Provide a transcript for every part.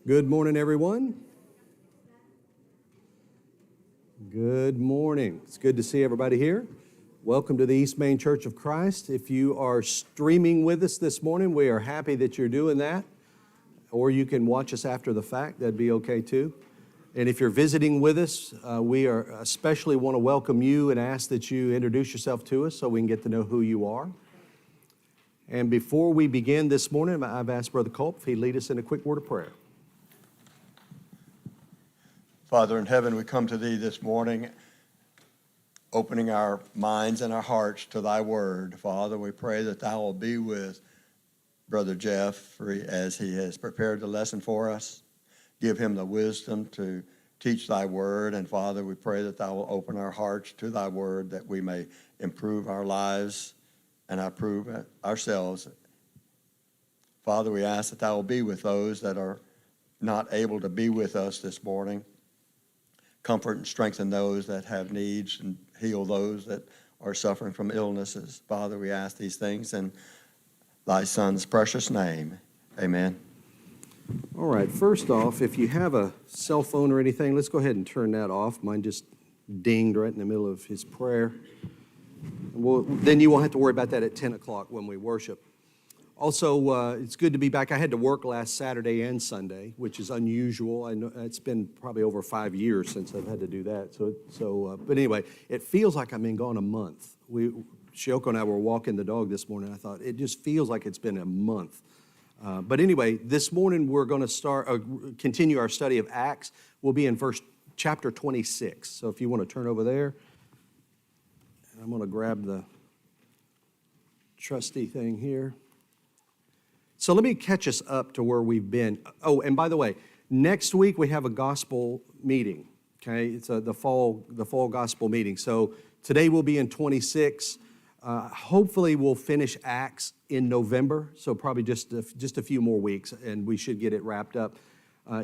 Good morning, everyone. Good morning. It's good to see everybody here. Welcome to the East Main Church of Christ. If you are streaming with us this morning, we are happy that you're doing that. Or you can watch us after the fact. That'd be okay too. And if you're visiting with us, we are especially want to welcome you and ask that you introduce yourself to us so we can get to know who you are. And before we begin this morning, I've asked Brother Culp if he'd lead us in a quick word of prayer. Father in heaven, we come to Thee this morning, opening our minds and our hearts to Thy word. Father, we pray that Thou will be with Brother Jeff as he has prepared the lesson for us. Give him the wisdom to teach Thy word. And Father, we pray that Thou will open our hearts to Thy word, that we may improve our lives and improve ourselves. Father, we ask that Thou will be with those that are not able to be with us this morning. Comfort and strengthen those that have needs and heal those that are suffering from illnesses. Father, we ask these things in Thy Son's precious name. Amen. All right, first off, if you have a cell phone or anything, let's go ahead and turn that off. Mine just dinged right in the middle of his prayer. Then you won't have to worry about that at 10 o'clock when we worship. Also, it's good to be back. I had to work last Saturday and Sunday, which is unusual. I know it's been probably over 5 years since I've had to do that. But anyway, it feels like I've been gone a month. Shioko and I were walking the dog this morning. I thought, it just feels like it's been a month. But anyway, this morning we're going to continue our study of Acts. We'll be in chapter 26. So if you want to turn over there, and I'm going to grab the trusty thing here. So let me catch us up to where we've been. Oh, and by the way, next week we have a gospel meeting. Okay, it's the fall gospel meeting. So today we'll be in 26. Hopefully we'll finish Acts in November. So probably just a few more weeks, and we should get it wrapped up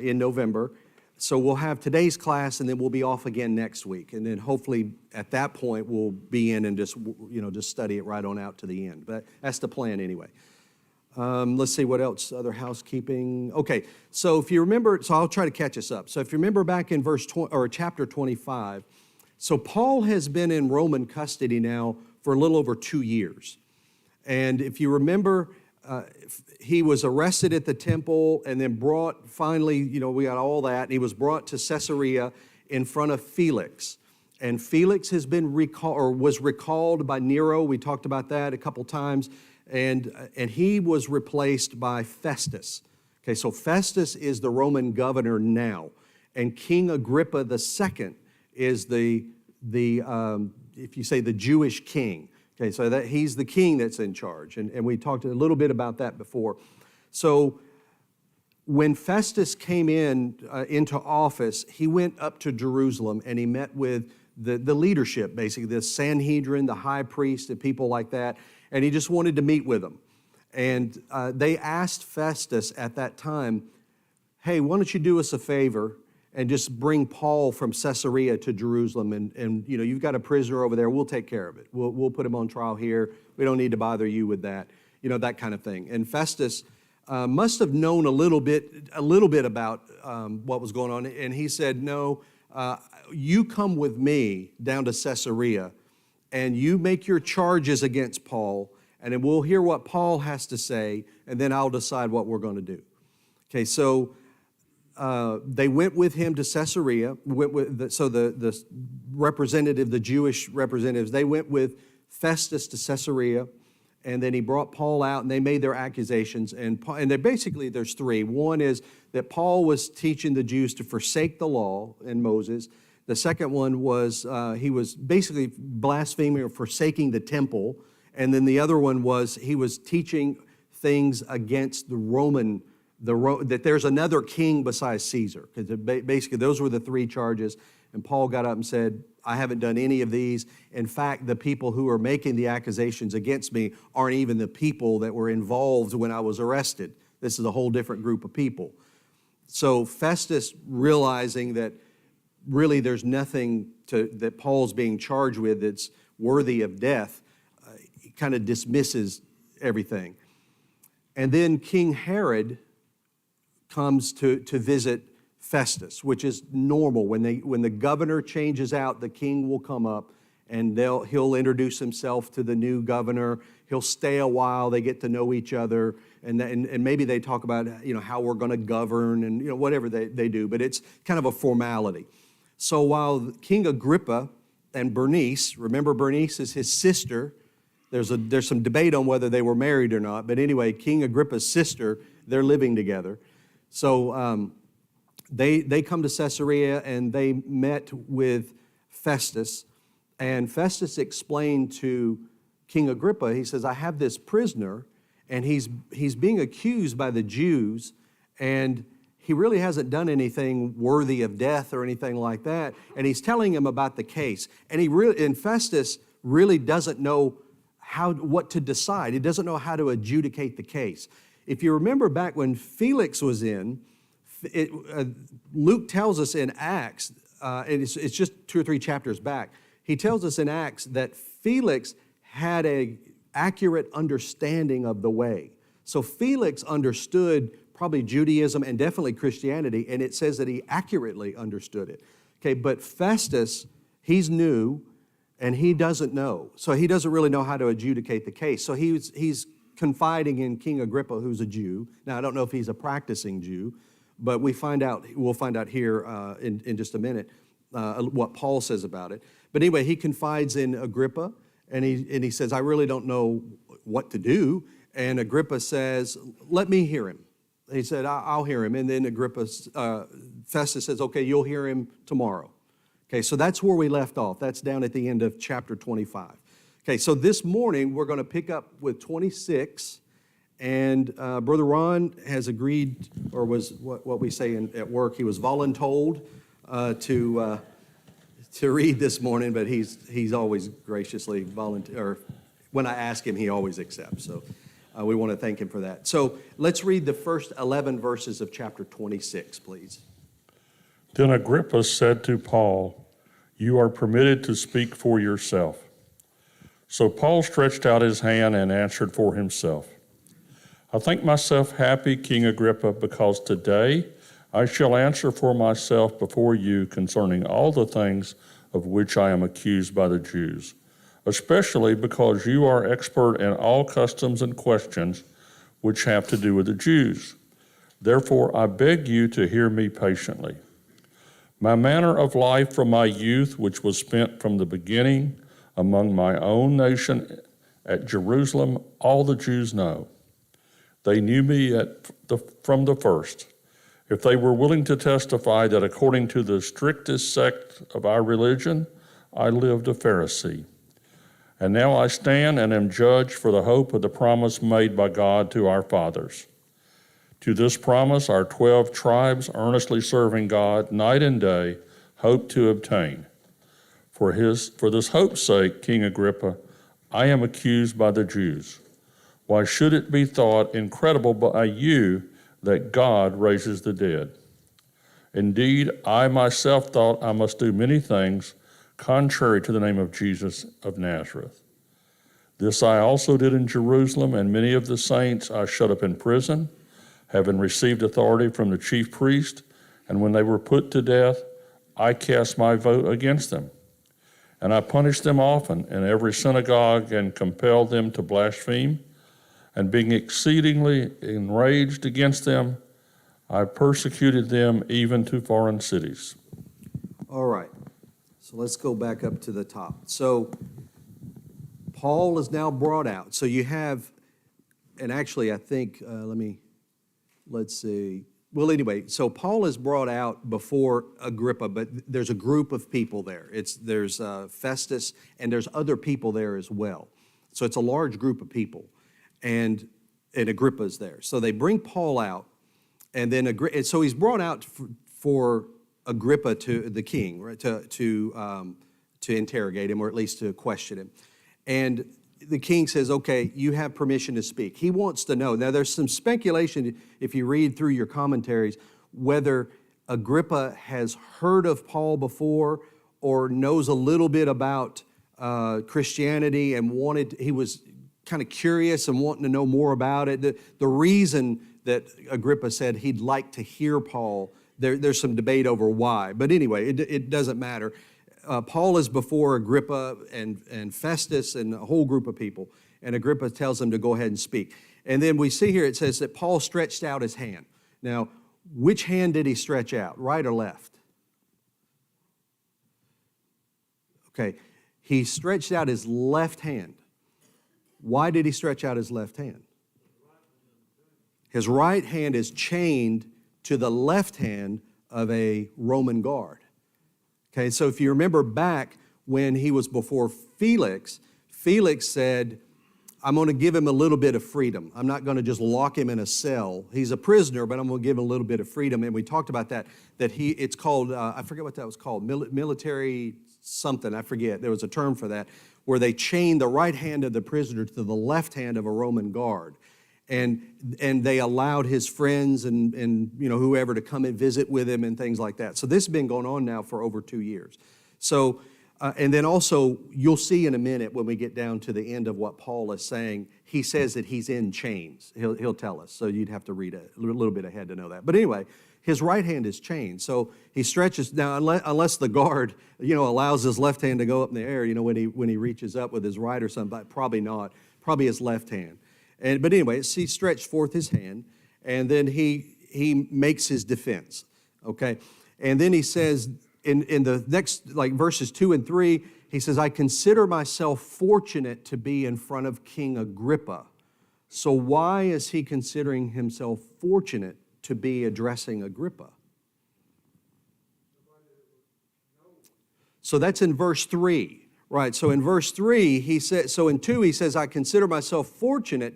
in November. So we'll have today's class, and then we'll be off again next week. And then hopefully at that point we'll be in and just study it right on out to the end. But that's the plan anyway. Let's see what else, other housekeeping. Okay, so if you remember, so I'll try to catch us up. So if you remember back in chapter 25, so Paul has been in Roman custody now for a little over 2 years. And if you remember, he was arrested at the temple and then brought, finally, we got all that, and he was brought to Caesarea in front of Felix. And Felix has been was recalled by Nero. We talked about that a couple times. And he was replaced by Festus. Okay, so Festus is the Roman governor now, and King Agrippa II is if you say the Jewish king. Okay, so that he's the king that's in charge, and we talked a little bit about that before. So when Festus came into office, he went up to Jerusalem and he met with the leadership, basically the Sanhedrin, the high priest, and people like that. And he just wanted to meet with them. And they asked Festus at that time, hey, why don't you do us a favor and just bring Paul from Caesarea to Jerusalem, and you've got a prisoner over there, we'll take care of it. We'll put him on trial here. We don't need to bother you with that, that kind of thing. And Festus must have known a little bit about what was going on. And he said, no, you come with me down to Caesarea, and you make your charges against Paul, and then we'll hear what Paul has to say, and then I'll decide what we're going to do. Okay, so they went with him to Caesarea. The representative, the Jewish representatives, they went with Festus to Caesarea, and then he brought Paul out, and they made their accusations. And there's three. One is that Paul was teaching the Jews to forsake the law and Moses. The second one was he was basically blaspheming or forsaking the temple. And then the other one was he was teaching things against the Roman, that there's another king besides Caesar. Because basically those were the three charges. And Paul got up and said, I haven't done any of these. In fact, the people who are making the accusations against me aren't even the people that were involved when I was arrested. This is a whole different group of people. So Festus, realizing that really there's nothing that Paul's being charged with that's worthy of death. He kind of dismisses everything. And then King Herod comes to visit Festus, which is normal. When the governor changes out, the king will come up and he'll introduce himself to the new governor. He'll stay a while. They get to know each other, and maybe they talk about how we're going to govern and whatever they do. But it's kind of a formality. So while King Agrippa and Bernice, remember Bernice is his sister. There's some debate on whether they were married or not. But anyway, King Agrippa's sister, they're living together. So they come to Caesarea and they met with Festus. And Festus explained to King Agrippa, he says, I have this prisoner, and he's being accused by the Jews, and he really hasn't done anything worthy of death or anything like that. And he's telling him about the case. And Festus really doesn't know what to decide. He doesn't know how to adjudicate the case. If you remember back when Felix was in, Luke tells us in Acts, and it's just 2 or 3 chapters back, he tells us in Acts that Felix had an accurate understanding of the way. So Felix understood probably Judaism and definitely Christianity, and it says that he accurately understood it. Okay, but Festus, he's new, and he doesn't know. So he doesn't really know how to adjudicate the case. So he's confiding in King Agrippa, who's a Jew. Now, I don't know if he's a practicing Jew, but we'll find out here in just a minute what Paul says about it. But anyway, he confides in Agrippa, and he says, I really don't know what to do. And Agrippa says, let me hear him. He said, I'll hear him. And then Festus says, okay, you'll hear him tomorrow. Okay, so that's where we left off. That's down at the end of chapter 25. Okay, so this morning we're going to pick up with 26. And Brother Ron has agreed, or was what we say at work, he was voluntold to read this morning, but he's always graciously or when I ask him, he always accepts. So we want to thank him for that. So let's read the first 11 verses of chapter 26, please. Then Agrippa said to Paul, you are permitted to speak for yourself. So Paul stretched out his hand and answered for himself. I think myself happy, King Agrippa, because today I shall answer for myself before you concerning all the things of which I am accused by the Jews, especially because you are expert in all customs and questions which have to do with the Jews. Therefore, I beg you to hear me patiently. My manner of life from my youth, which was spent from the beginning among my own nation at Jerusalem, all the Jews know. They knew me from the first. If they were willing to testify that according to the strictest sect of our religion, I lived a Pharisee. And now I stand and am judged for the hope of the promise made by God to our fathers. To this promise, our 12 tribes, earnestly serving God night and day, hope to obtain. For this hope's sake, King Agrippa, I am accused by the Jews. Why should it be thought incredible by you that God raises the dead? Indeed, I myself thought I must do many things contrary to the name of Jesus of Nazareth. This I also did in Jerusalem, and many of the saints I shut up in prison, having received authority from the chief priest, and when they were put to death, I cast my vote against them. And I punished them often in every synagogue and compelled them to blaspheme. And being exceedingly enraged against them, I persecuted them even to foreign cities. All right, so let's go back up to the top. So Paul is now brought out. So you have, and actually I think, let's see. Well, anyway, so Paul is brought out before Agrippa, but there's a group of people there. There's Festus, and there's other people there as well. So it's a large group of people. And Agrippa's there. So they bring Paul out, and then so he's brought out for Agrippa to the king, right, to interrogate him, or at least to question him. And the king says, okay, you have permission to speak. He wants to know. Now, there's some speculation, if you read through your commentaries, whether Agrippa has heard of Paul before or knows a little bit about Christianity and he was kind of curious and wanting to know more about it. The reason that Agrippa said he'd like to hear Paul, there's some debate over why. But anyway, it doesn't matter. Paul is before Agrippa and Festus and a whole group of people. And Agrippa tells him to go ahead and speak. And then we see here it says that Paul stretched out his hand. Now, which hand did he stretch out, right or left? Okay, he stretched out his left hand. Why did he stretch out his left hand? His right hand is chained to the left hand of a Roman guard. Okay, so if you remember back when he was before Felix, Felix said, I'm going to give him a little bit of freedom. I'm not going to just lock him in a cell. He's a prisoner, but I'm going to give him a little bit of freedom. And we talked about that it's called, I forget what that was called, military something, I forget. There was a term for that, where they chained the right hand of the prisoner to the left hand of a Roman guard. And they allowed his friends and whoever to come and visit with him and things like that. So this has been going on now for over 2 years. So, and then also, you'll see in a minute when we get down to the end of what Paul is saying, he says that he's in chains. He'll tell us. So you'd have to read a little bit ahead to know that. But anyway, his right hand is chained. So he stretches, now unless the guard, allows his left hand to go up in the air, when he reaches up with his right or something, but probably not, probably his left hand. But anyway, he stretched forth his hand, and then he makes his defense, okay? And then he says, in the next, verses 2 and 3, he says, I consider myself fortunate to be in front of King Agrippa. So why is he considering himself fortunate to be addressing Agrippa? So that's in verse 3, right? So in verse 3, he says, so in 2, he says, I consider myself fortunate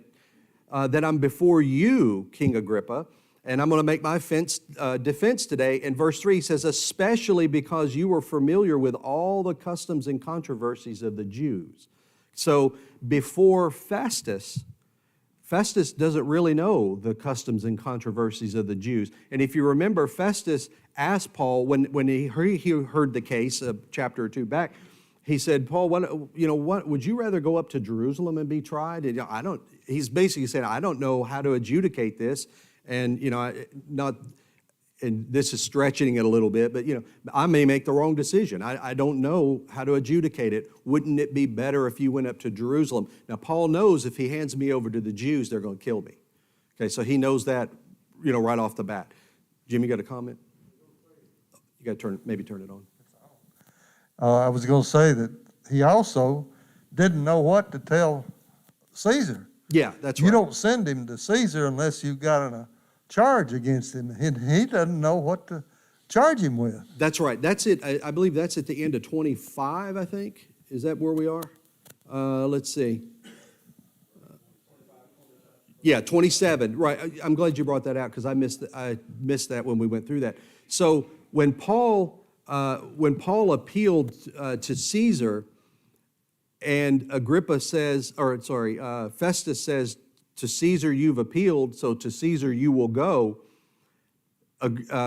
that I'm before you, King Agrippa, and I'm going to make my defense today. In verse 3, he says, especially because you were familiar with all the customs and controversies of the Jews. So before Festus doesn't really know the customs and controversies of the Jews. And if you remember, Festus asked Paul, when he heard the case a chapter or 2 back, he said, Paul, what would you rather go up to Jerusalem and be tried? And he's basically saying, I don't know how to adjudicate this. And, and this is stretching it a little bit, but, I may make the wrong decision. I don't know how to adjudicate it. Wouldn't it be better if you went up to Jerusalem? Now, Paul knows if he hands me over to the Jews, they're going to kill me. Okay, so he knows that, right off the bat. Jim, you got a comment? You got to maybe turn it on. I was going to say that he also didn't know what to tell Caesar. Yeah, that's right. You don't send him to Caesar unless you've got a charge against him, and he doesn't know what to charge him with. That's right. That's it. I believe that's at the end of 25, I think. Is that where we are? Let's see. Yeah, 27. Right. I'm glad you brought that out because I missed that when we went through that. So when Paul appealed to Caesar, and Agrippa says, Festus says, to Caesar you've appealed, so to Caesar you will go.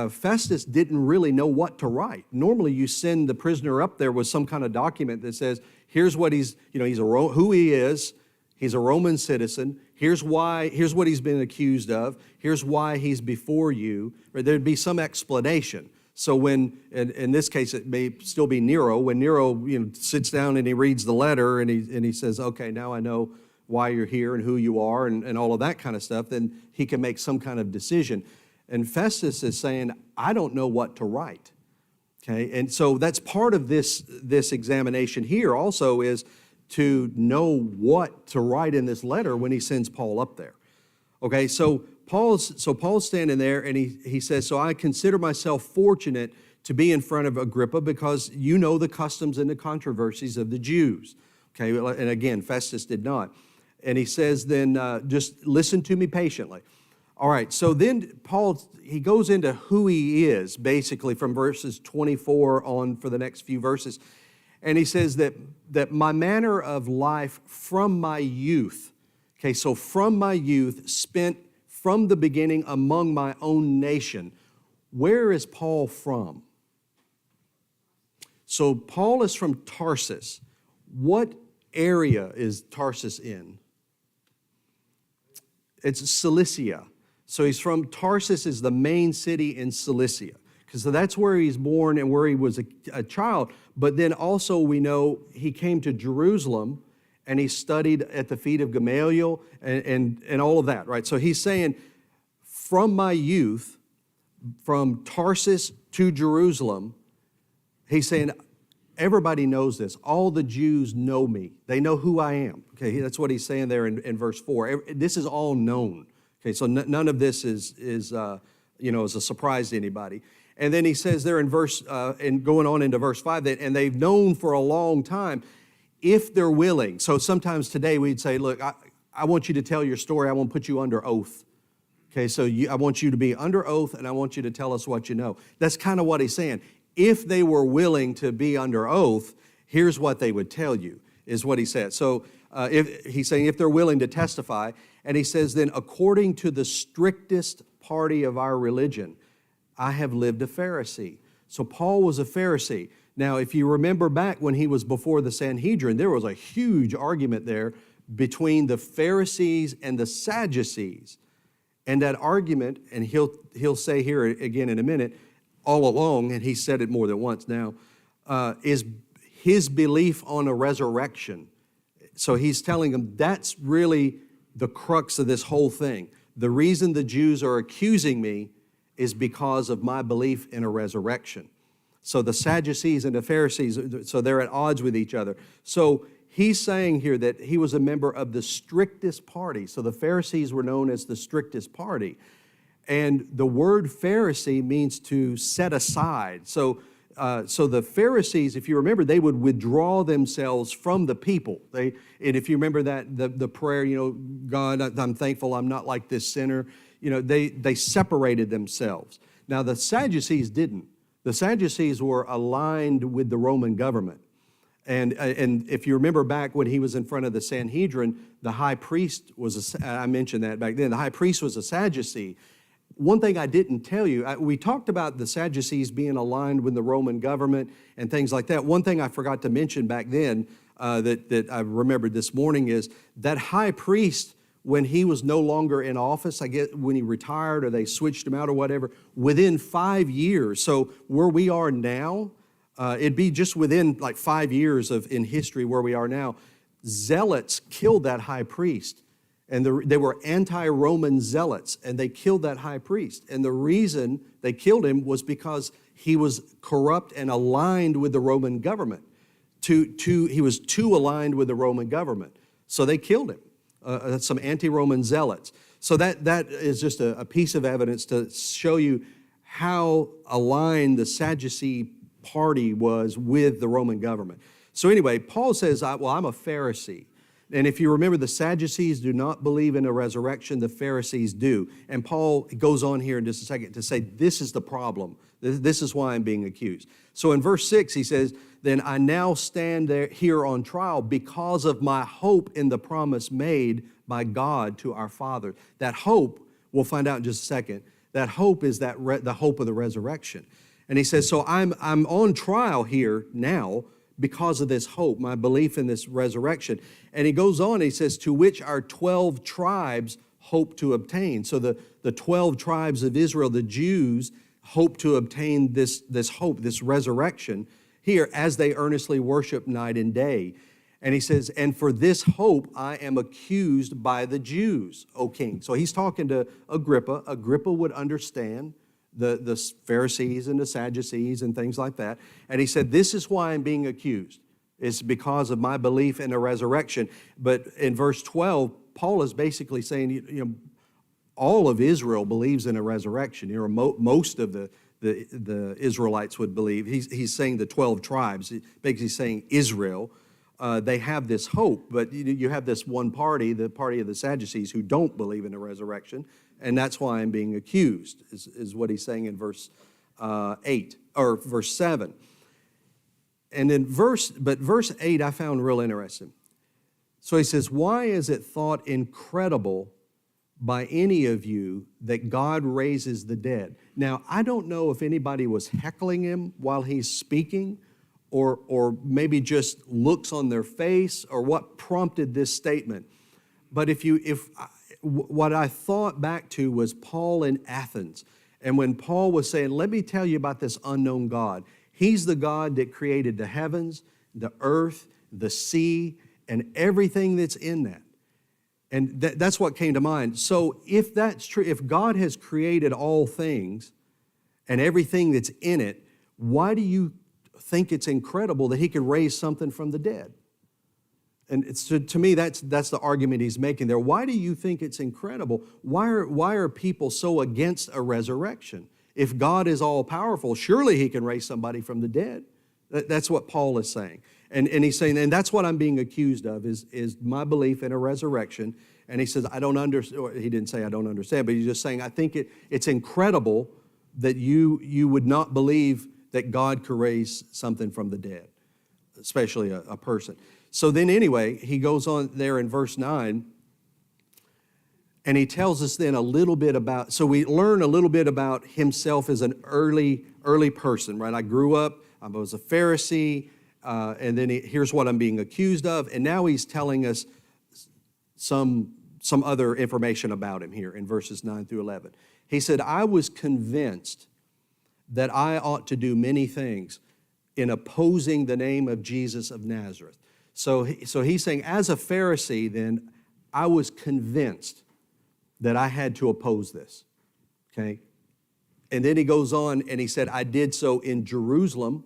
Festus didn't really know what to write. Normally you send the prisoner up there with some kind of document that says, here's what who he is, he's a Roman citizen, here's what he's been accused of, here's why he's before you. There'd be some explanation. So when, in this case, it may still be Nero, when Nero sits down and he reads the letter and he says, okay, now I know why you're here and who you are and all of that kind of stuff, then he can make some kind of decision. And Festus is saying, I don't know what to write. Okay, and so that's part of this examination here also is to know what to write in this letter when he sends Paul up there. Okay, so Paul's standing there and he says, so I consider myself fortunate to be in front of Agrippa because you know the customs and the controversies of the Jews. Okay, and again, Festus did not. And he says then, just listen to me patiently. All right, so then Paul, he goes into who he is, basically from verses 24 on for the next few verses. And he says that my manner of life from my youth, okay, so from my youth, spent from the beginning among my own nation, where is Paul from? So Paul is from Tarsus. What area is Tarsus in? It's Cilicia. So he's from Tarsus, is the main city in Cilicia, because so that's where he's born and where he was a child. But then also we know he came to Jerusalem and he studied at the feet of Gamaliel and all of that, right? So he's saying, from my youth, from Tarsus to Jerusalem, he's saying, everybody knows this. All the Jews know me. They know who I am. Okay, that's what he's saying there in verse 4. This is all known. Okay, so none of this is a surprise to anybody. And then he says there in verse, and going on into verse 5, that, and they've known for a long time, if they're willing. So sometimes today we'd say, look, I want you to tell your story. I want to put you under oath. Okay, so I want you to be under oath, and I want you to tell us what you know. That's kind of what he's saying. If they were willing to be under oath, here's what they would tell you, is what he said. So he's saying if they're willing to testify, and he says then, according to the strictest party of our religion, I have lived a Pharisee. So Paul was a Pharisee. Now, if you remember back when he was before the Sanhedrin, there was a huge argument there between the Pharisees and the Sadducees. And that argument, and he'll say here again in a minute, all along, and he said it more than once now, is his belief on a resurrection. So he's telling them that's really the crux of this whole thing. The reason the Jews are accusing me is because of my belief in a resurrection. So the Sadducees and the Pharisees, so they're at odds with each other. So he's saying here that he was a member of the strictest party. So the Pharisees were known as the strictest party. And the word Pharisee means to set aside. So the Pharisees, if you remember, they would withdraw themselves from the people. And if you remember that, the prayer, God, I'm thankful I'm not like this sinner. They separated themselves. Now, the Sadducees didn't. The Sadducees were aligned with the Roman government. And if you remember back when he was in front of the Sanhedrin, the high priest I mentioned that back then, the high priest was a Sadducee. One thing I didn't tell you, we talked about the Sadducees being aligned with the Roman government and things like that. One thing I forgot to mention back then that I remembered this morning is that high priest, when he was no longer in office, I guess when he retired or they switched him out or whatever, within 5 years, so where we are now, it'd be just within like 5 years in history where we are now, zealots killed that high priest. And they were anti-Roman zealots, and they killed that high priest. And the reason they killed him was because he was corrupt and aligned with the Roman government. He was too aligned with the Roman government. So they killed him, some anti-Roman zealots. So that is just a piece of evidence to show you how aligned the Sadducee party was with the Roman government. So anyway, Paul says, I'm a Pharisee. And if you remember, the Sadducees do not believe in a resurrection, the Pharisees do. And Paul goes on here in just a second to say, this is the problem. This is why I'm being accused. So in verse 6, he says, then I now stand here on trial because of my hope in the promise made by God to our father. That hope, we'll find out in just a second, that hope is the hope of the resurrection. And he says, so I'm on trial here now because of this hope, my belief in this resurrection. And he goes on, he says, to which our 12 tribes hope to obtain. So the 12 tribes of Israel, the Jews, hope to obtain this hope, this resurrection here as they earnestly worship night and day. And he says, and for this hope I am accused by the Jews, O king. So he's talking to Agrippa. Agrippa would understand the Pharisees and the Sadducees and things like that. And he said, this is why I'm being accused. It's because of my belief in a resurrection. But in verse 12, Paul is basically saying, all of Israel believes in a resurrection. Most of the Israelites would believe. He's saying the 12 tribes. Basically saying Israel. They have this hope, but you have this one party, the party of the Sadducees, who don't believe in a resurrection. And that's why I'm being accused, is what he's saying in verse 8, or verse 7. And in verse 8 I found real interesting. So he says, why is it thought incredible by any of you that God raises the dead. Now, I don't know if anybody was heckling him while he's speaking, or maybe just looks on their face, or what prompted this statement. But what I thought back to was Paul in Athens. And when Paul was saying, let me tell you about this unknown God. He's the God that created the heavens, the earth, the sea, and everything that's in that. And that's what came to mind. So if that's true, if God has created all things and everything that's in it, why do you think it's incredible that he could raise something from the dead? And to me, that's the argument he's making there. Why do you think it's incredible? Why are people so against a resurrection? If God is all-powerful, surely he can raise somebody from the dead. That's what Paul is saying. And he's saying, and that's what I'm being accused of, is my belief in a resurrection. And he says, I don't understand, or he didn't say I don't understand, but he's just saying, I think it's incredible that you would not believe that God could raise something from the dead, especially a person. So then anyway, he goes on there in verse 9, and he tells us then a little bit about, so we learn a little bit about himself as an early person, right? I grew up, I was a Pharisee, and then here's what I'm being accused of, and now he's telling us some other information about him here in verses 9 through 11. He said, I was convinced that I ought to do many things in opposing the name of Jesus of Nazareth. So he's saying, as a Pharisee, then, I was convinced that I had to oppose this, okay? And then he goes on and he said, I did so in Jerusalem.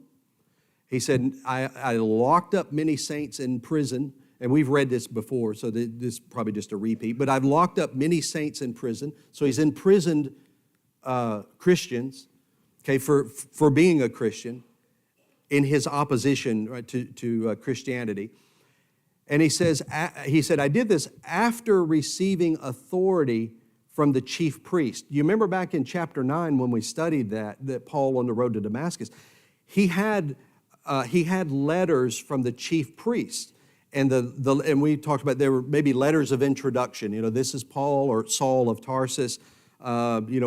He said, I locked up many saints in prison, and we've read this before, so this is probably just a repeat, but I've locked up many saints in prison. So he's imprisoned Christians, okay, for being a Christian in his opposition, right, to Christianity. And he said, I did this after receiving authority from the chief priest. You remember back in chapter 9 when we studied that Paul on the road to Damascus, he had letters from the chief priest. And and we talked about there were maybe letters of introduction. You know, this is Paul or Saul of Tarsus, acting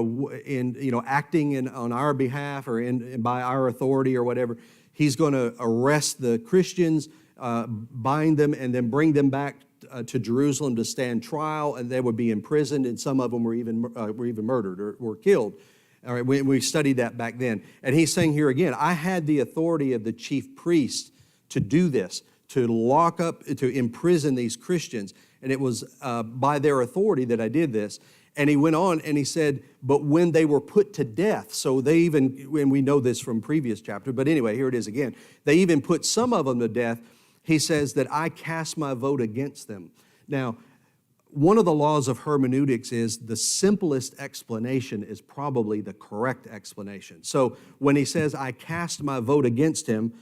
on our behalf or by our authority or whatever. He's going to arrest the Christians, bind them, and then bring them back to Jerusalem to stand trial, and they would be imprisoned, and some of them were even murdered or were killed. All right, we studied that back then. And he's saying here again, I had the authority of the chief priest to do this, to lock up, to imprison these Christians, and it was by their authority that I did this. And he went on and he said, but when they were put to death, so they even, and we know this from previous chapter, but anyway, here it is again. They even put some of them to death. He says that I cast my vote against them. Now, one of the laws of hermeneutics is the simplest explanation is probably the correct explanation. So when he says, I cast my vote against him,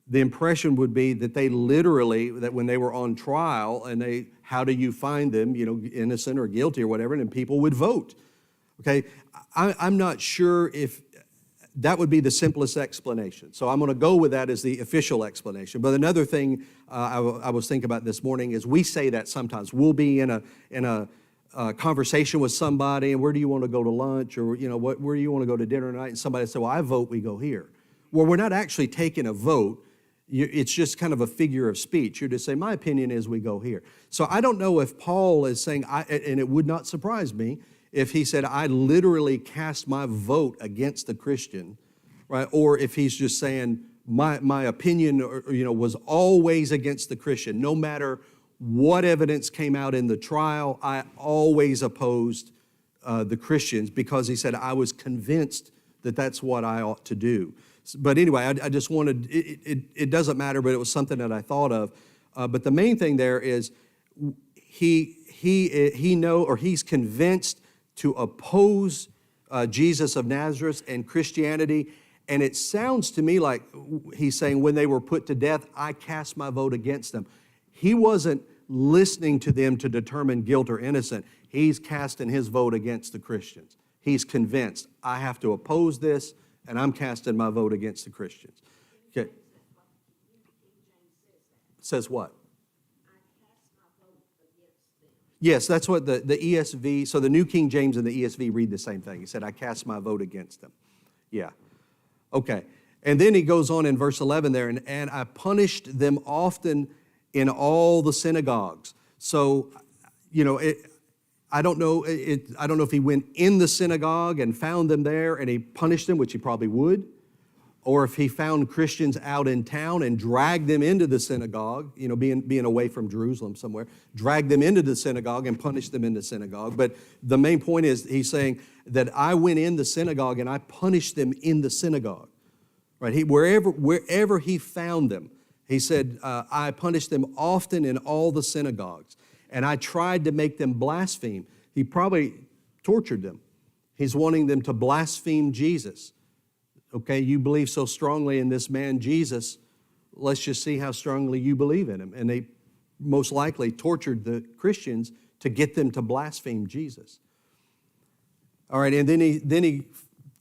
the impression would be that they literally, that when they were on trial and how do you find them, innocent or guilty or whatever, and people would vote. Okay, I'm not sure if that would be the simplest explanation. So I'm going to go with that as the official explanation. But another thing I was thinking about this morning is we say that sometimes. We'll be in a conversation with somebody, and where do you want to go to lunch, or where do you want to go to dinner tonight? And somebody says, well, I vote we go here. Well, we're not actually taking a vote. It's just kind of a figure of speech. You're just saying, my opinion is we go here. So I don't know if Paul is saying, and it would not surprise me if he said, I literally cast my vote against the Christian, right? Or if he's just saying, my opinion was always against the Christian. No matter what evidence came out in the trial, I always opposed the Christians because he said, I was convinced that that's what I ought to do. But anyway, I just wanted, it doesn't matter, but it was something that I thought of. But the main thing there is he's convinced to oppose Jesus of Nazareth and Christianity. And it sounds to me like he's saying when they were put to death, I cast my vote against them. He wasn't listening to them to determine guilt or innocent. He's casting his vote against the Christians. He's convinced, I have to oppose this, and I'm casting my vote against the Christians. Okay. Says what? Yes, that's what the ESV, so the New King James and the ESV read the same thing. He said, I cast my vote against them. Yeah. Okay. And then he goes on in verse 11 there, and I punished them often in all the synagogues. So, I don't know if he went in the synagogue and found them there and he punished them, which he probably would, or if he found Christians out in town and dragged them into the synagogue, being away from Jerusalem somewhere, dragged them into the synagogue and punished them in the synagogue. But the main point is he's saying that I went in the synagogue and I punished them in the synagogue. Right? Wherever he found them, he said, I punished them often in all the synagogues, and I tried to make them blaspheme. He probably tortured them. He's wanting them to blaspheme Jesus. Okay, you believe so strongly in this man Jesus, let's just see how strongly you believe in him. And they most likely tortured the Christians to get them to blaspheme Jesus. All right, and then he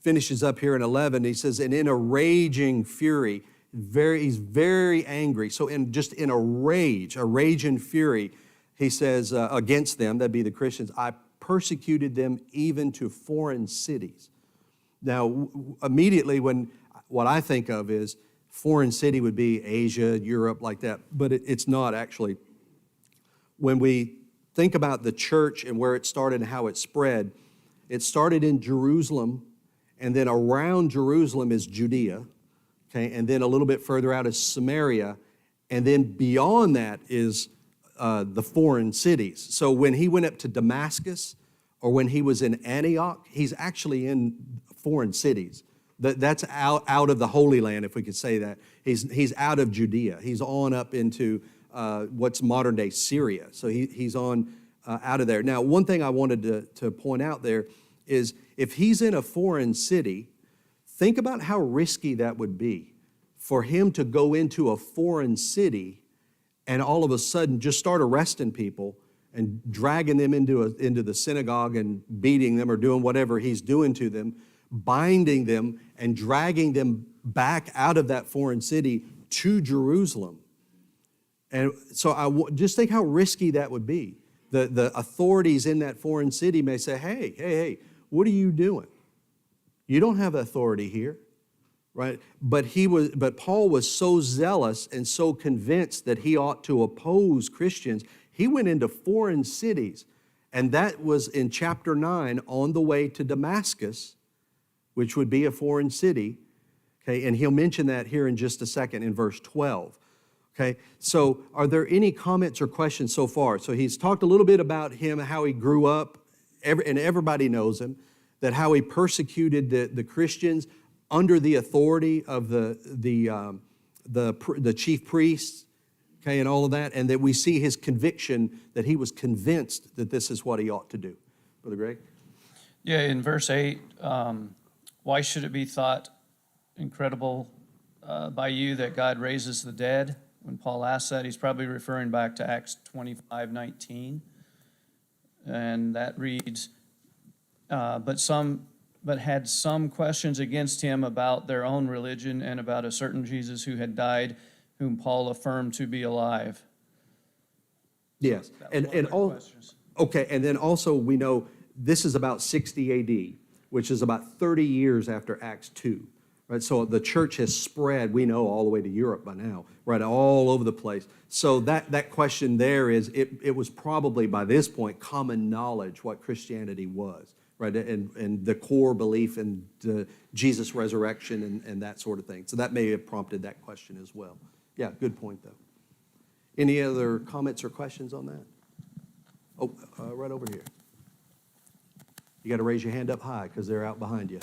finishes up here in 11. He says, and in a raging fury, he's very angry. So in a rage and fury, he says against them, that'd be the Christians, I persecuted them even to foreign cities. Now, immediately what I think of is foreign city would be Asia, Europe, like that, but it's not actually. When we think about the church and where it started and how it started in Jerusalem, and then around Jerusalem is Judea, okay, and then a little bit further out is Samaria, and then beyond that is the foreign cities. So when he went up to Damascus or when he was in Antioch, he's actually in foreign cities. That's out of the Holy Land, if we could say that. He's out of Judea. He's on up into what's modern day Syria. So he's on out of there. Now, one thing I wanted to point out there is if he's in a foreign city, think about how risky that would be for him to go into a foreign city and all of a sudden just start arresting people and dragging them into the synagogue and beating them or doing whatever he's doing to them, binding them and dragging them back out of that foreign city to Jerusalem. And so just think how risky that would be. The authorities in that foreign city may say, hey, what are you doing? You don't have authority here, right? But Paul was so zealous and so convinced that he ought to oppose Christians, he went into foreign cities. And that was in chapter 9 on the way to Damascus, which would be a foreign city. Okay, and he'll mention that here in just a second in verse 12. Okay, so are there any comments or questions so far? So he's talked a little bit about him, how he grew up, and everybody knows him, that how he persecuted the Christians under the authority of the chief priests, okay, and all of that, and that we see his conviction that he was convinced that this is what he ought to do. Brother Greg? Yeah, in verse 8, why should it be thought incredible by you that God raises the dead? When Paul asks that, he's probably referring back to Acts 25:19. And that reads, but had some questions against him about their own religion and about a certain Jesus who had died, whom Paul affirmed to be alive. Yes. And then also we know this is about 60 AD, which is about 30 years after Acts 2. Right, so the church has spread, we know, all the way to Europe by now, right, all over the place. So that question there is, it was probably by this point common knowledge what Christianity was, right, and the core belief in Jesus' resurrection and that sort of thing. So that may have prompted that question as well. Yeah, good point though. Any other comments or questions on that? Oh, right over here. You got to raise your hand up high because they're out behind you.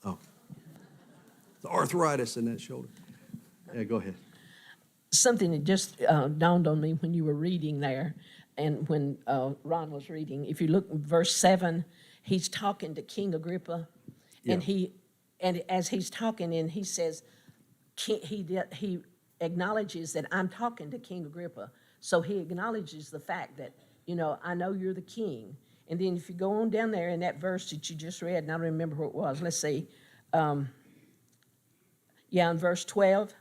Oh. The arthritis in that shoulder. Yeah, go ahead. Something that just dawned on me when you were reading there, and when Ron was reading. If you look at verse 7, he's talking to King Agrippa, and as he's talking, and he says, he acknowledges that I'm talking to King Agrippa. So he acknowledges the fact that, I know you're the king. And then if you go on down there in that verse that you just read, and I don't remember what it was. Let's see. In verse 12,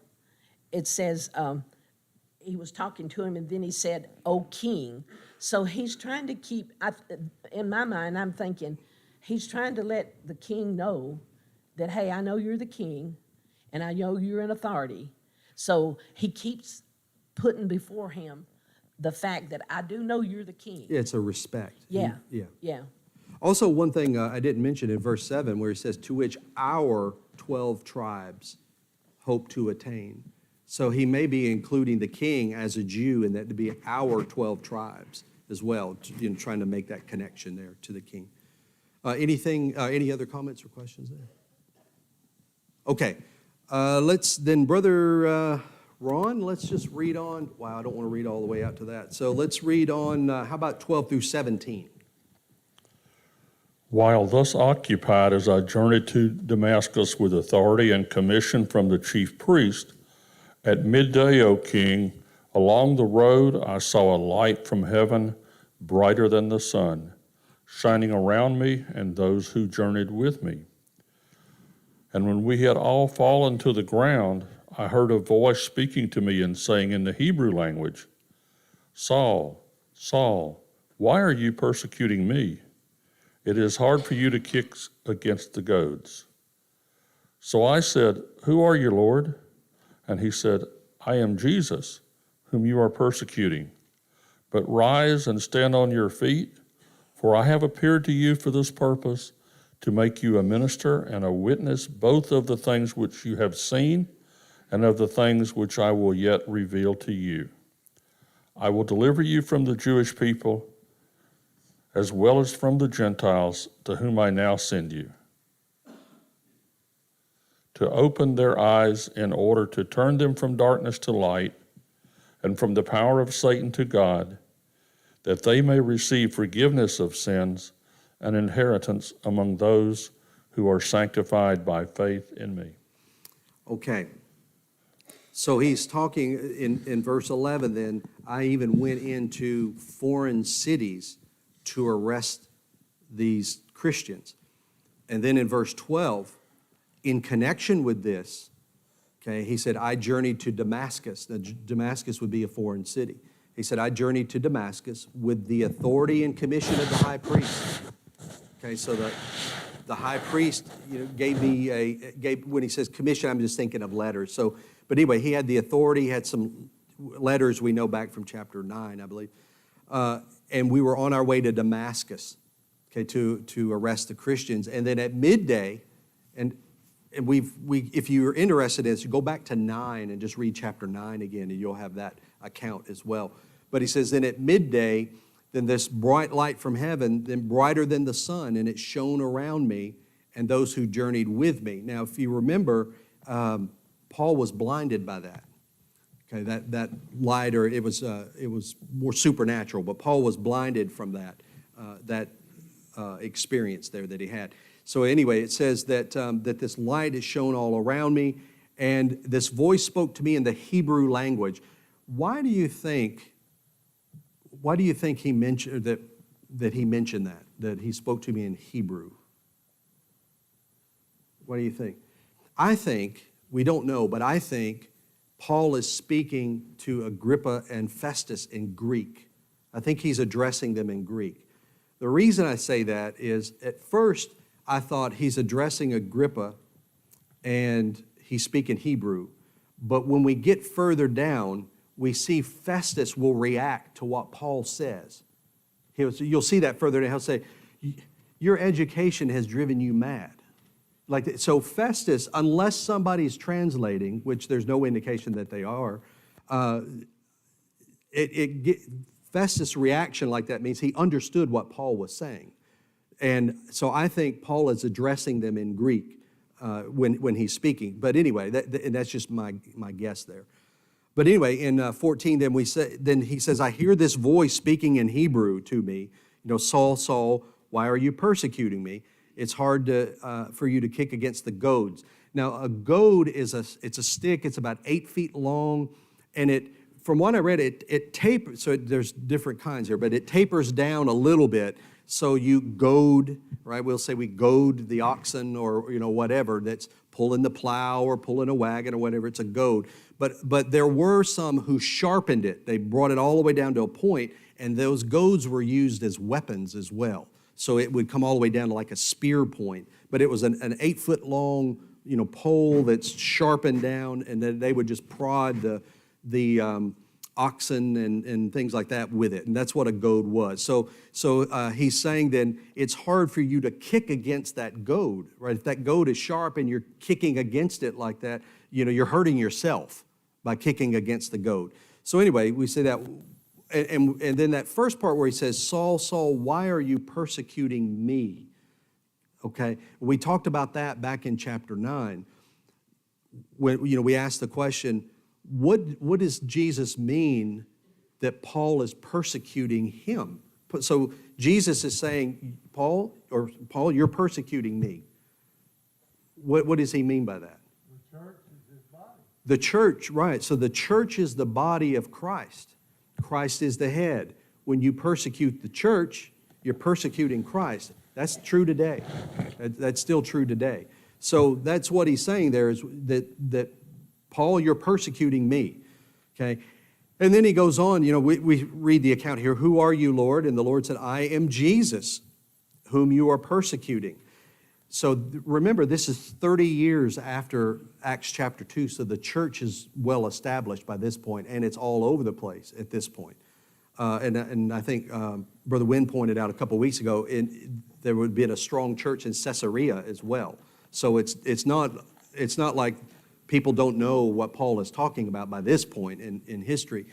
it says, he was talking to him, and then he said, O king. So he's trying to keep, in my mind, I'm thinking, he's trying to let the king know that, hey, I know you're the king, and I know you're in authority. So he keeps putting before him the fact that I do know you're the king. Yeah, it's a respect. Yeah, Yeah. yeah. Also, one thing I didn't mention in verse 7, where he says, to which our 12 tribes hope to attain. So he may be including the king as a Jew, and that to be our 12 tribes as well, trying to make that connection there to the king. Any other comments or questions there? Okay, let's then, Brother Ron, let's just read on. Wow, I don't want to read all the way out to that. So let's read on, how about 12 through 17? While thus occupied as I journeyed to Damascus with authority and commission from the chief priest, at midday, O king, along the road I saw a light from heaven, brighter than the sun, shining around me and those who journeyed with me. And when we had all fallen to the ground, I heard a voice speaking to me and saying in the Hebrew language, Saul, Saul, why are you persecuting me? It is hard for you to kick against the goads. So I said, Who are you, Lord? And he said, I am Jesus, whom you are persecuting. But rise and stand on your feet, for I have appeared to you for this purpose, to make you a minister and a witness both of the things which you have seen and of the things which I will yet reveal to you. I will deliver you from the Jewish people, as well as from the Gentiles, to whom I now send you, to open their eyes in order to turn them from darkness to light and from the power of Satan to God, that they may receive forgiveness of sins and inheritance among those who are sanctified by faith in me. Okay. So he's talking in verse 11 then, I even went into foreign cities to arrest these Christians. And then in verse 12, in connection with this, okay, he said, I journeyed to Damascus. Now, Damascus would be a foreign city. He said, I journeyed to Damascus with the authority and commission of the high priest. Okay, so the high priest gave me when he says commission, I'm just thinking of letters. So, but anyway, he had the authority, he had some letters we know back from chapter 9, I believe. And we were on our way to Damascus, okay, to arrest the Christians. And then at midday, and if you're interested in this, you go back to 9 and just read chapter 9 again, and you'll have that account as well. But he says, then at midday, then this bright light from heaven, then brighter than the sun, and it shone around me and those who journeyed with me. Now, if you remember, Paul was blinded by that. Okay, that light, or it was more supernatural, but Paul was blinded from that experience there that he had. So anyway, it says that this light is shown all around me, and this voice spoke to me in the Hebrew language. Why do you think he mentioned that he mentioned that he spoke to me in Hebrew? What do you think? I think, we don't know, but I think Paul is speaking to Agrippa and Festus in Greek. I think he's addressing them in Greek. The reason I say that is, at first, I thought he's addressing Agrippa and he's speaking Hebrew. But when we get further down, we see Festus will react to what Paul says. You'll see that further down. He'll say, your education has driven you mad. So Festus, unless somebody's translating, which there's no indication that they are, Festus' reaction like that means he understood what Paul was saying. And so I think Paul is addressing them in Greek when he's speaking. But anyway, that's just my guess there. But anyway, in 14, then he says, I hear this voice speaking in Hebrew to me, Saul, Saul, why are you persecuting me? It's hard for you to kick against the goads. Now, a goad it's a stick. It's about 8 feet long, and from what I read, it tapers. So there's different kinds here, but it tapers down a little bit. So you goad, right? We'll say we goad the oxen or whatever that's pulling the plow or pulling a wagon or whatever. It's a goad. But there were some who sharpened it. They brought it all the way down to a point, and those goads were used as weapons as well. So it would come all the way down to like a spear point, but it was an 8-foot long, pole that's sharpened down, and then they would just prod the oxen and things like that with it, and that's what a goad was. So he's saying then it's hard for you to kick against that goad, right? If that goad is sharp and you're kicking against it like that, you're hurting yourself by kicking against the goad. So anyway, we say that, and then that first part where he says, Saul, Saul, why are you persecuting me? Okay, we talked about that back in chapter 9 when we asked the question, what does Jesus mean that Paul is persecuting him? So Jesus is saying, Paul, you're persecuting me. What does he mean by that? The church is his body. The church, right. So the church is the body of Christ. Christ is the head. When you persecute the church, you're persecuting Christ. That's true today. That's still true today. So that's what he's saying there is that Paul, you're persecuting me, okay? And then he goes on, we read the account here, who are you, Lord? And the Lord said, I am Jesus, whom you are persecuting. So remember, this is 30 years after Acts chapter 2, so the church is well established by this point, and it's all over the place at this point. And I think Brother Wynn pointed out a couple of weeks ago, there would be a strong church in Caesarea as well. So it's not like people don't know what Paul is talking about by this point in history.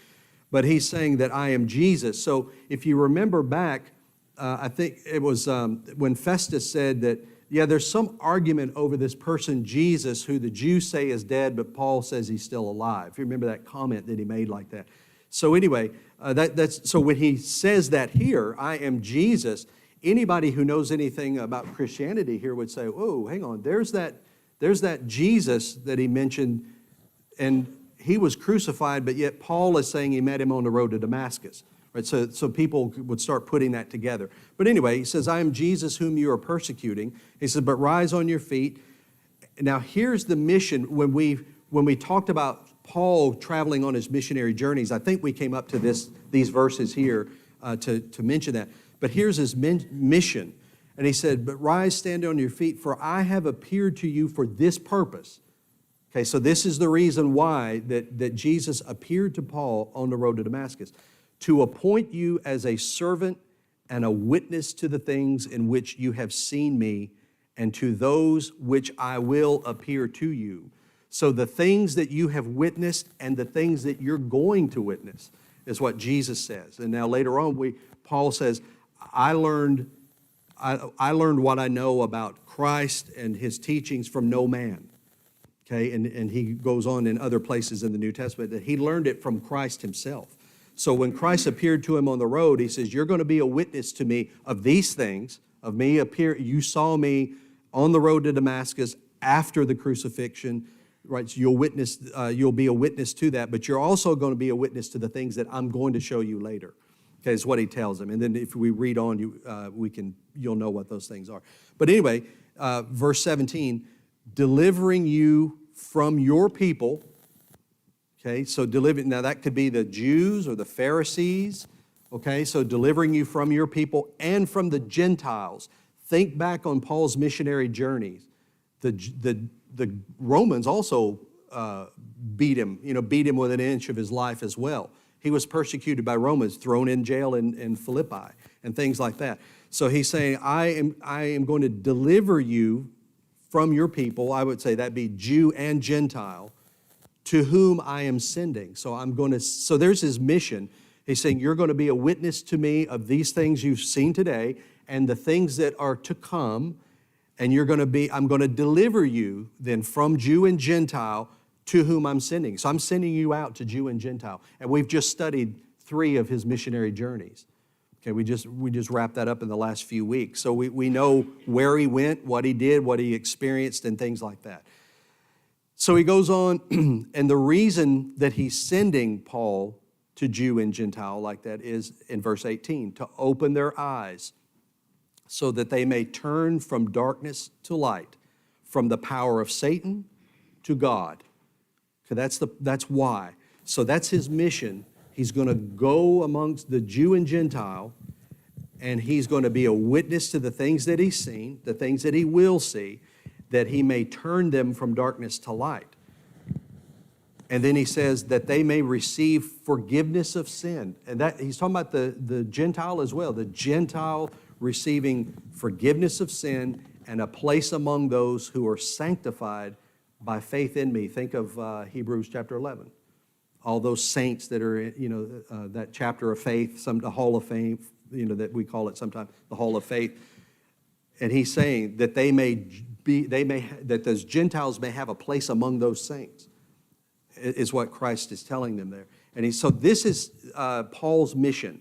But he's saying that I am Jesus. So if you remember back, I think it was when Festus said that, there's some argument over this person, Jesus, who the Jews say is dead, but Paul says he's still alive. If you remember that comment that he made like that. So anyway, so when he says that here, I am Jesus, anybody who knows anything about Christianity here would say, oh, hang on, there's that Jesus that he mentioned, and he was crucified, but yet Paul is saying he met him on the road to Damascus. Right? So people would start putting that together. But anyway, he says, I am Jesus whom you are persecuting. He says, but rise on your feet. Now here's the mission. When we talked about Paul traveling on his missionary journeys, I think we came up to these verses here to mention that. But here's his mission. And he said, but rise, stand on your feet, for I have appeared to you for this purpose. Okay, so this is the reason why that Jesus appeared to Paul on the road to Damascus, to appoint you as a servant and a witness to the things in which you have seen me, and to those which I will appear to you. So the things that you have witnessed and the things that you're going to witness is what Jesus says. And now later on, Paul says, I learned what I know about Christ and his teachings from no man. Okay, and he goes on in other places in the New Testament that he learned it from Christ himself. So when Christ appeared to him on the road, he says, you're going to be a witness to me of these things, of me appear. You saw me on the road to Damascus after the crucifixion, right? So you'll be a witness to that, but you're also going to be a witness to the things that I'm going to show you later. Okay, is what he tells them. And then if we read on, you'll know what those things are. But anyway, verse 17, delivering you from your people. Okay, so now that could be the Jews or the Pharisees. Okay, so delivering you from your people and from the Gentiles. Think back on Paul's missionary journeys. The Romans also beat him with an inch of his life as well. He was persecuted by Romans, thrown in jail in Philippi and things like that. So he's saying, I am going to deliver you from your people. I would say that be Jew and Gentile, to whom I am sending. So there's his mission. He's saying, you're going to be a witness to me of these things you've seen today and the things that are to come. And I'm going to deliver you then from Jew and Gentile to whom I'm sending. So I'm sending you out to Jew and Gentile. And we've just studied 3 of his missionary journeys. Okay, we just wrapped that up in the last few weeks. So we know where he went, what he did, what he experienced, and things like that. So he goes on, and the reason that he's sending Paul to Jew and Gentile like that is in verse 18, to open their eyes so that they may turn from darkness to light, from the power of Satan to God. Okay, that's why. So that's his mission. He's going to go amongst the Jew and Gentile, and he's going to be a witness to the things that he's seen, the things that he will see, that he may turn them from darkness to light. And then he says that they may receive forgiveness of sin. And that he's talking about the Gentile as well, the Gentile receiving forgiveness of sin and a place among those who are sanctified by faith in me. Think of Hebrews chapter 11. All those saints that are, that chapter of faith, the hall of fame, that we call it sometimes, the hall of faith. And he's saying that that those Gentiles may have a place among those saints, is what Christ is telling them there. And so this is Paul's mission.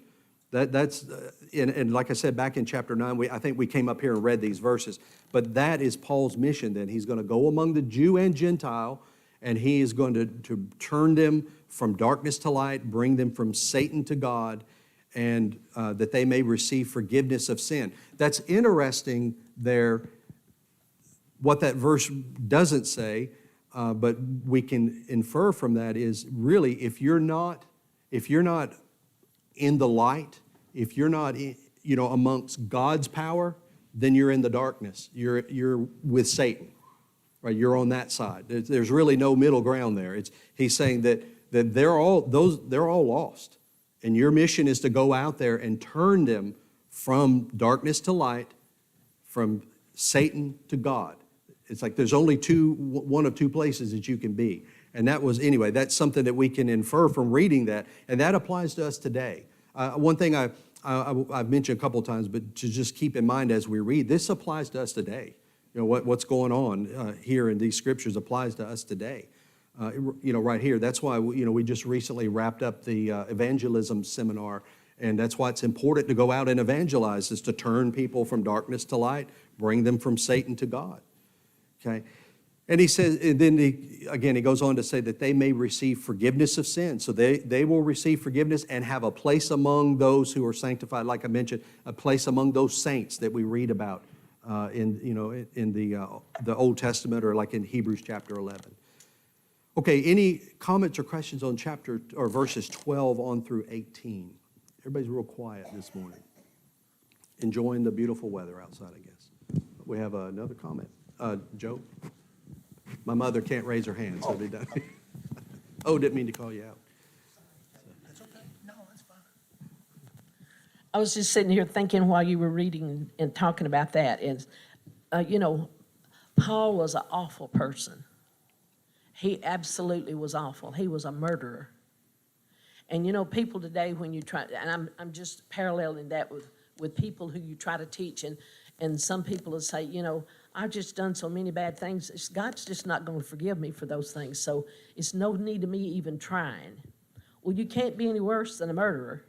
That's and like I said back in chapter 9, I think we came up here and read these verses. But that is Paul's mission then. He's going to go among the Jew and Gentile, and he is going to turn them from darkness to light, bring them from Satan to God, and that they may receive forgiveness of sin. That's interesting there, what that verse doesn't say, but we can infer from that is really if you're not in the light, if you're not amongst God's power, then you're in the darkness. You're with Satan, right? You're on that side. There's really no middle ground there. He's saying that they're all lost, and your mission is to go out there and turn them from darkness to light, from Satan to God. It's like there's only one of two places that you can be. And that's something that we can infer from reading that. And that applies to us today. One thing I've mentioned a couple of times, but to just keep in mind as we read, this applies to us today. What's going on here in these scriptures applies to us today. Right here. That's why, we just recently wrapped up the evangelism seminar. And that's why it's important to go out and evangelize, is to turn people from darkness to light, bring them from Satan to God. Okay, and he says, and then he goes on to say that they may receive forgiveness of sin. So they will receive forgiveness and have a place among those who are sanctified. Like I mentioned, a place among those saints that we read about in the Old Testament, or like in Hebrews chapter 11. Okay, any comments or questions on chapter or verses 12 on through 18? Everybody's real quiet this morning, enjoying the beautiful weather outside, I guess. We have another comment. Joe? My mother can't raise her hand, so they don't. Oh, didn't mean to call you out. That's okay. No, that's fine. I was just sitting here thinking while you were reading and talking about that is, Paul was an awful person. He absolutely was awful. He was a murderer. And people today, when you try, and I'm just paralleling that with people who you try to teach, and some people will say, I've just done so many bad things. God's just not going to forgive me for those things. So it's no need of me even trying. Well, you can't be any worse than a murderer.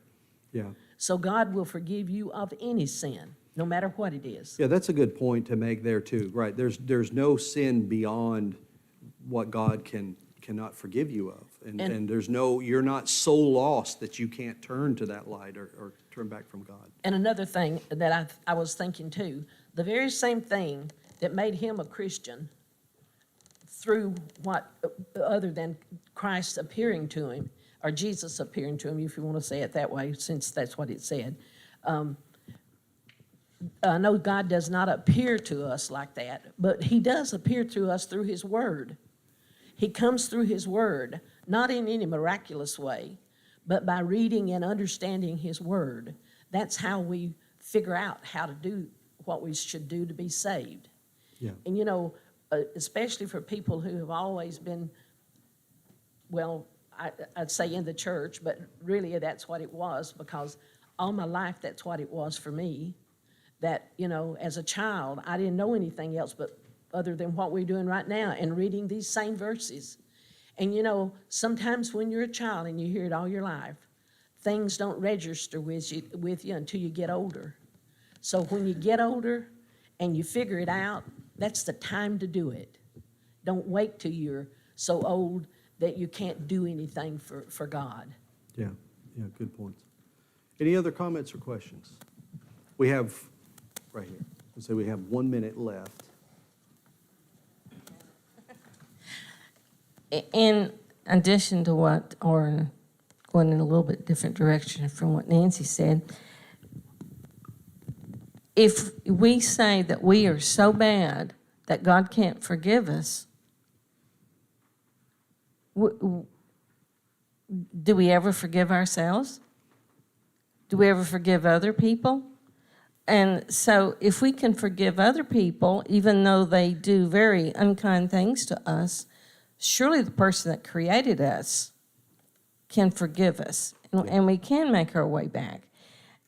Yeah. So God will forgive you of any sin, no matter what it is. Yeah, that's a good point to make there too, right? There's no sin beyond what God cannot forgive you of. And you're not so lost that you can't turn to that light or turn back from God. And another thing that I was thinking too, the very same thing that made him a Christian through what other than Christ appearing to him, or Jesus appearing to him, if you want to say it that way, since that's what it said. I know God does not appear to us like that, but he does appear to us through his word. He comes through his word, not in any miraculous way, but by reading and understanding his word. That's how we figure out how to do what we should do to be saved. Yeah. And especially for people who have always been, well, I'd say in the church, but really that's what it was, because all my life that's what it was for me. That, as a child, I didn't know anything else but other than what we're doing right now and reading these same verses. And sometimes when you're a child and you hear it all your life, things don't register with you until you get older. So when you get older and you figure it out, that's the time to do it. Don't wait till you're so old that you can't do anything for God. Yeah, good points. Any other comments or questions? We have, right here, so we have 1 minute left. In addition to what going in a little bit different direction from what Nancy said. If we say that we are so bad that God can't forgive us, do we ever forgive ourselves? Do we ever forgive other people? And so if we can forgive other people, even though they do very unkind things to us, surely the person that created us can forgive us, and we can make our way back.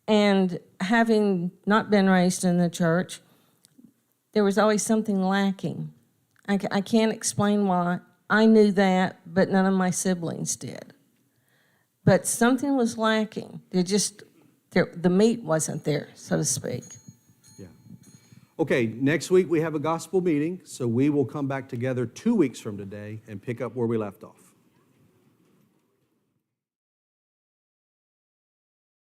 And having not been raised in the church, there was always something lacking. I can't explain why. I knew that, but none of my siblings did. But something was lacking. The meat wasn't there, so to speak. Yeah. Okay, next week we have a gospel meeting, so we will come back together 2 weeks from today and pick up where we left off.